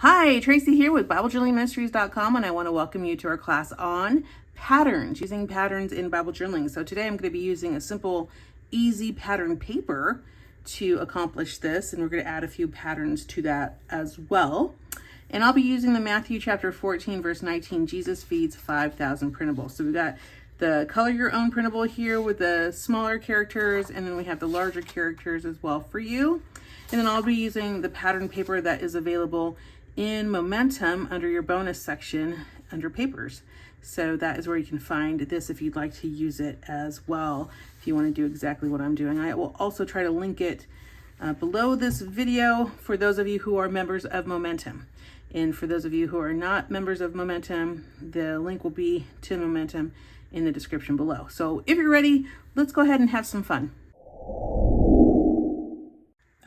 Hi, Tracie here with BibleJournalingMinistries.com, and I want to welcome you to our class on patterns, using patterns in Bible journaling. So today I'm going to be using a simple, easy pattern paper to accomplish this, and we're going to add a few patterns to that as well. And I'll be using the Matthew chapter 14, verse 19, Jesus feeds 5,000 printable. So we've got the color your own printable here with the smaller characters, and then we have the larger characters as well for you. And then I'll be using the pattern paper that is available in Momentum under your bonus section under papers. So that is where you can find this if you'd like to use it as well, if you want to do exactly what I'm doing. I will also try to link it below this video for those of you who are members of Momentum. And for those of you who are not members of Momentum, the link will be to Momentum in the description below. So if you're ready, let's go ahead and have some fun.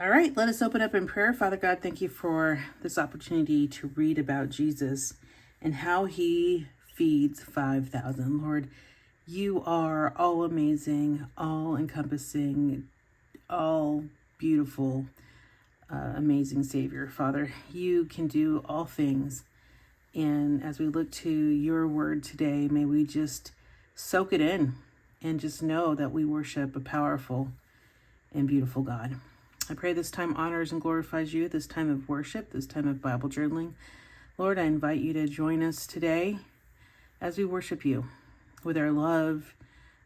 All right, let us open up in prayer. Father God, thank you for this opportunity to read about Jesus and how he feeds 5,000. Lord, you are all amazing, all encompassing, all beautiful, amazing Savior. Father, you can do all things. And as we look to your word today, may we just soak it in and just know that we worship a powerful and beautiful God. I pray this time honors and glorifies you, this time of worship, this time of Bible journaling. Lord, I invite you to join us today as we worship you with our love,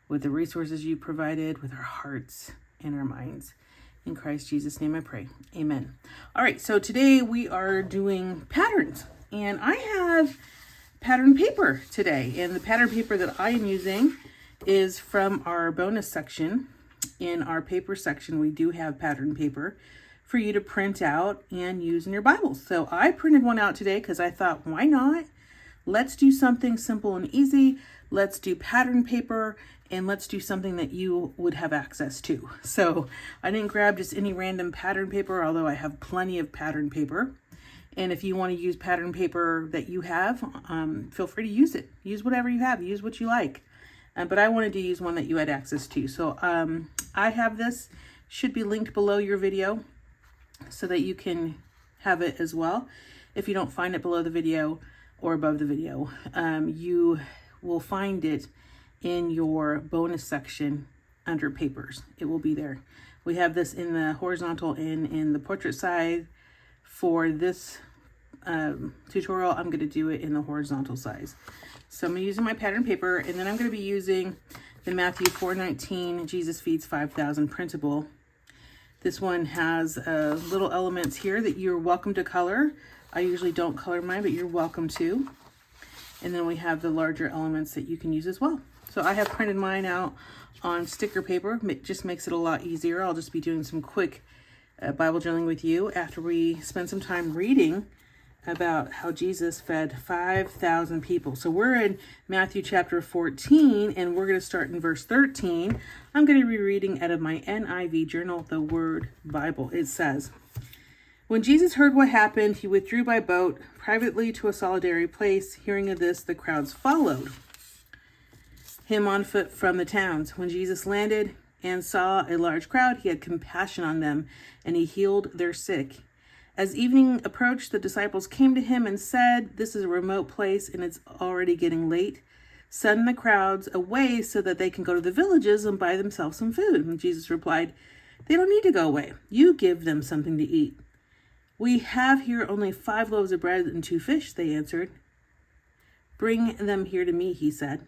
with the resources you provided, with our hearts and our minds. In Christ Jesus' name I pray. Amen. All right, so today we are doing patterns, and I have pattern paper today. And the pattern paper that I am using is from our bonus section. In our paper section, we do have pattern paper for you to print out and use in your Bibles. So I printed one out today because I thought, why not? Let's do something simple and easy. Let's do pattern paper, and let's do something that you would have access to. So I didn't grab just any random pattern paper, although I have plenty of pattern paper. And if you want to use pattern paper that you have, feel free to use it. Use whatever you have. Use what you like. But I wanted to use one that you had access to. So I have this, should be linked below your video so that you can have it as well. If you don't find it below the video or above the video, you will find it in your bonus section under papers. It will be there. We have this in the horizontal and in the portrait side. For this tutorial, I'm going to do it in the horizontal size. So I'm using my pattern paper, and then I'm going to be using the Matthew 4:19, Jesus feeds 5,000 printable. This one has little elements here that you're welcome to color. I usually don't color mine, but you're welcome to. And then we have the larger elements that you can use as well. So I have printed mine out on sticker paper. It just makes it a lot easier. I'll just be doing some quick Bible journaling with you after we spend some time reading about how Jesus fed 5,000 people. So we're in Matthew chapter 14, and we're going to start in verse 13. I'm going to be reading out of my NIV journal, the Word Bible. It says, "When Jesus heard what happened, he withdrew by boat privately to a solitary place. Hearing of this, the crowds followed him on foot from the towns. When Jesus landed and saw a large crowd, he had compassion on them, and he healed their sick. As evening approached, the disciples came to him and said, 'This is a remote place, and it's already getting late. Send the crowds away so that they can go to the villages and buy themselves some food.' And Jesus replied, 'They don't need to go away. You give them something to eat.' 'We have here only 5 loaves of bread and 2 fish,' they answered. 'Bring them here to me,' he said.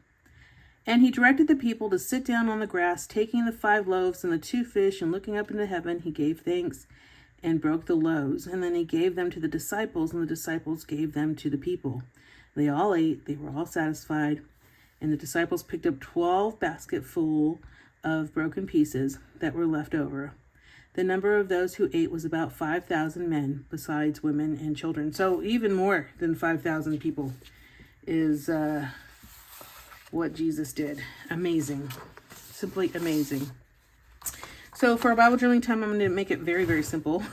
And he directed the people to sit down on the grass, taking the 5 loaves and the 2 fish, and looking up into heaven, he gave thanks and broke the loaves. And then he gave them to the disciples, and the disciples gave them to the people. They all ate, they were all satisfied. And the disciples picked up 12 basketfuls of broken pieces that were left over. The number of those who ate was about 5,000 men, besides women and children." So even more than 5,000 people is what Jesus did. Amazing. Simply amazing. So for our Bible journaling time, I'm going to make it very, very simple.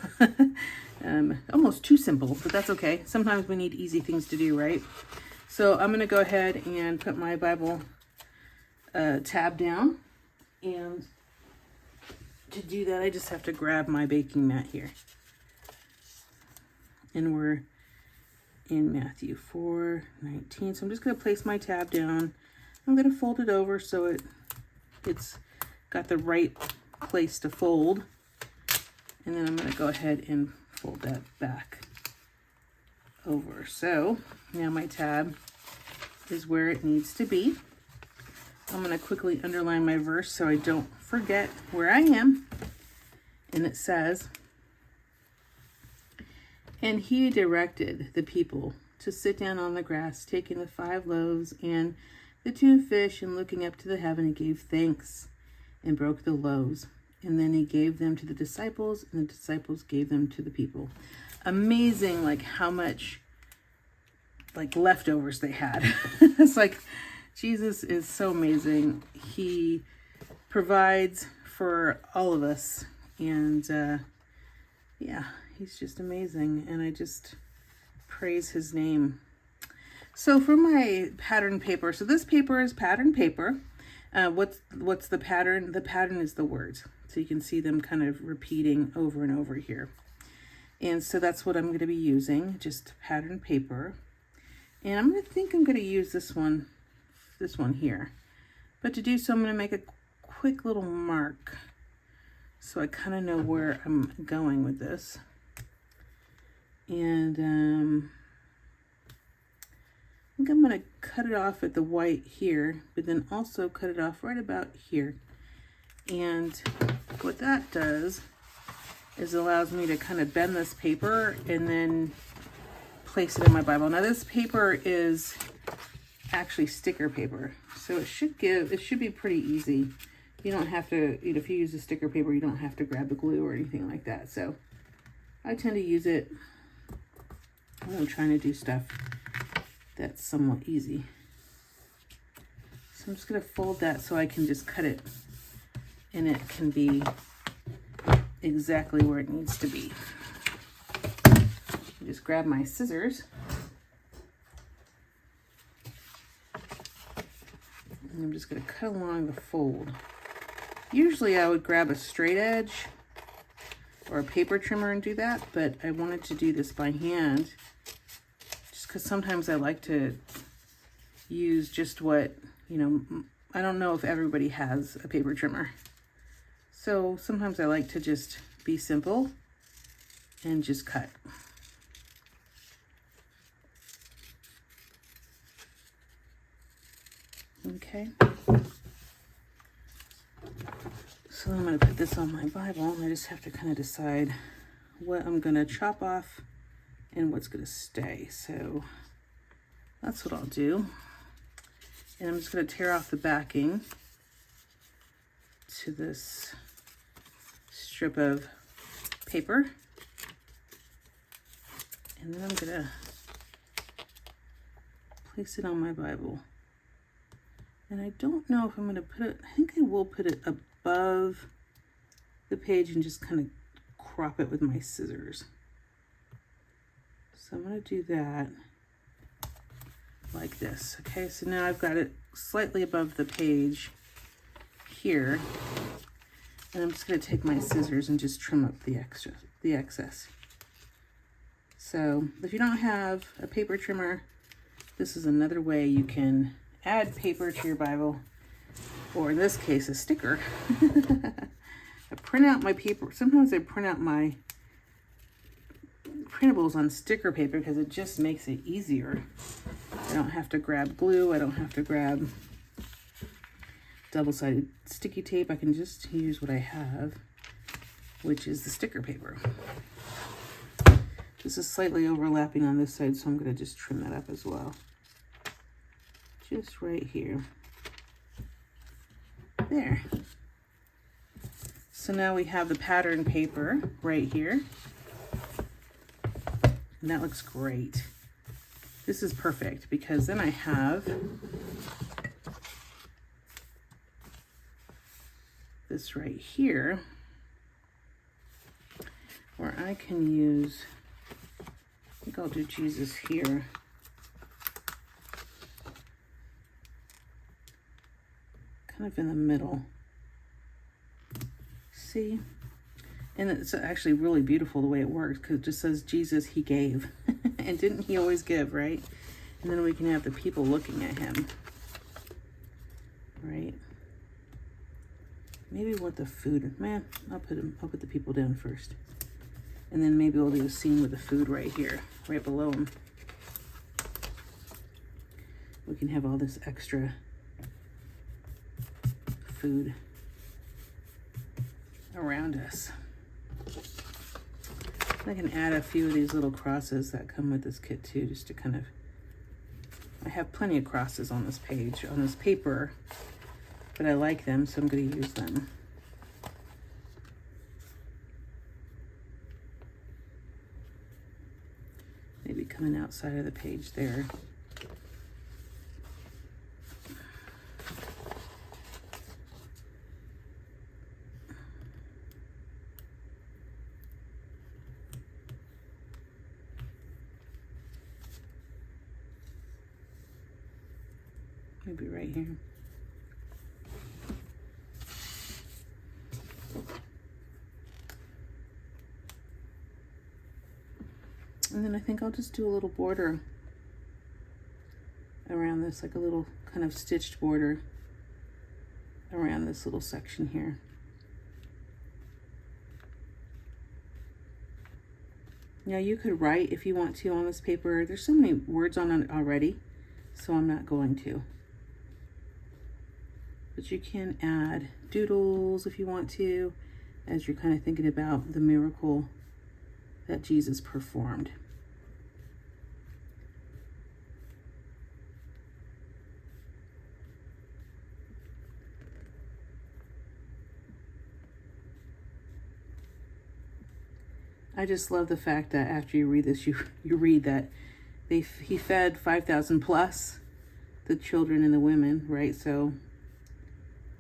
Almost too simple, but that's okay. Sometimes we need easy things to do, right? So I'm going to go ahead and put my Bible tab down. And to do that, I just have to grab my baking mat here. And we're in Matthew 4:19. So I'm just going to place my tab down. I'm going to fold it over so it's got the right place to fold. And then I'm going to go ahead and fold that back over. So now my tab is where it needs to be. I'm going to quickly underline my verse so I don't forget where I am. And it says, "And he directed the people to sit down on the grass, taking the 5 loaves and the 2 fish, and looking up to the heaven, he gave thanks and broke the loaves. And then he gave them to the disciples, and the disciples gave them to the people." Amazing, like how much like leftovers they had. It's like Jesus is so amazing. He provides for all of us, and yeah, he's just amazing, and I just praise his name. So for my pattern paper, so this paper is pattern paper. What's the pattern? The pattern is the words. So you can see them kind of repeating over and over here. And so that's what I'm going to be using, just pattern paper. And I'm going to use this one here. But to do so, I'm going to make a quick little mark so I kind of know where I'm going with this. And I think I'm going to cut it off at the white here, but then also cut it off right about here. And what that does is allows me to kind of bend this paper and then place it in my Bible. Now this paper is actually sticker paper, so it should be pretty easy. You don't have to, if you use a sticker paper, you don't have to grab the glue or anything like that. So I tend to use it when I'm trying to do stuff that's somewhat easy. So I'm just going to fold that so I can just cut it, and it can be exactly where it needs to be. Just grab my scissors. And I'm just going to cut along the fold. Usually I would grab a straight edge or a paper trimmer and do that, but I wanted to do this by hand just because sometimes I like to use just what, I don't know if everybody has a paper trimmer. So sometimes I like to just be simple and just cut. Okay. So I'm going to put this on my Bible, and I just have to kind of decide what I'm going to chop off and what's going to stay. So that's what I'll do. And I'm just going to tear off the backing to this strip of paper. And then I'm going to place it on my Bible. And I don't know if I'm going to put it, I think I will put it above the page and just kind of crop it with my scissors. So I'm going to do that like this. Okay, so now I've got it slightly above the page here. And I'm just going to take my scissors and just trim up the excess. So if you don't have a paper trimmer, this is another way you can add paper to your Bible, or in this case, a sticker. I print out my paper. Sometimes I print out my printables on sticker paper because it just makes it easier. I don't have to grab glue. I don't have to grab double-sided sticky tape. I can just use what I have, which is the sticker paper. This is slightly overlapping on this side, so I'm going to just trim that up as well. Just right here. There. So now we have the pattern paper right here. And that looks great. This is perfect because then I have this right here where I can use, I think I'll do Jesus here. Kind of in the middle. See? And it's actually really beautiful the way it works because it just says Jesus, he gave. And didn't he always give, right? And then we can have the people looking at him, right? Maybe what the food, man, I'll put the people down first. And then maybe we'll do a scene with the food right here, right below him. We can have all this extra food around us. I can add a few of these little crosses that come with this kit too, just to kind of, I have plenty of crosses on this page, on this paper, but I like them, so I'm going to use them. Maybe coming outside of the page there. Maybe right here. And then I think I'll just do a little border around this, like a little kind of stitched border around this little section here. Now you could write if you want to on this paper. There's so many words on it already, so I'm not going to. But you can add doodles if you want to, as you're kind of thinking about the miracle that Jesus performed. I just love the fact that after you read this, you read that he fed 5,000 plus the children and the women, right? So,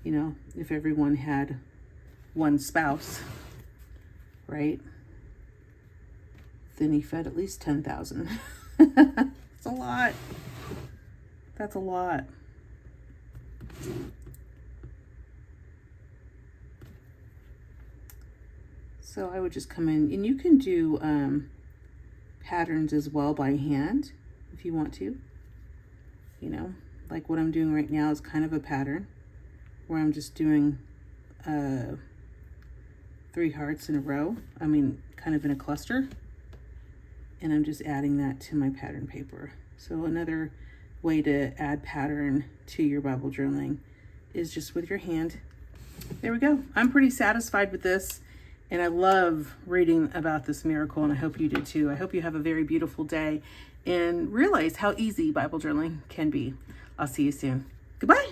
you know, if everyone had one spouse, right, then he fed at least 10,000. That's a lot. That's a lot. So I would just come in, and you can do patterns as well by hand if you want to. You know, like what I'm doing right now is kind of a pattern where I'm just doing 3 hearts in a row. I mean, kind of in a cluster. And I'm just adding that to my pattern paper. So another way to add pattern to your Bible journaling is just with your hand. There we go. I'm pretty satisfied with this. And I love reading about this miracle, and I hope you do too. I hope you have a very beautiful day and realize how easy Bible journaling can be. I'll see you soon. Goodbye.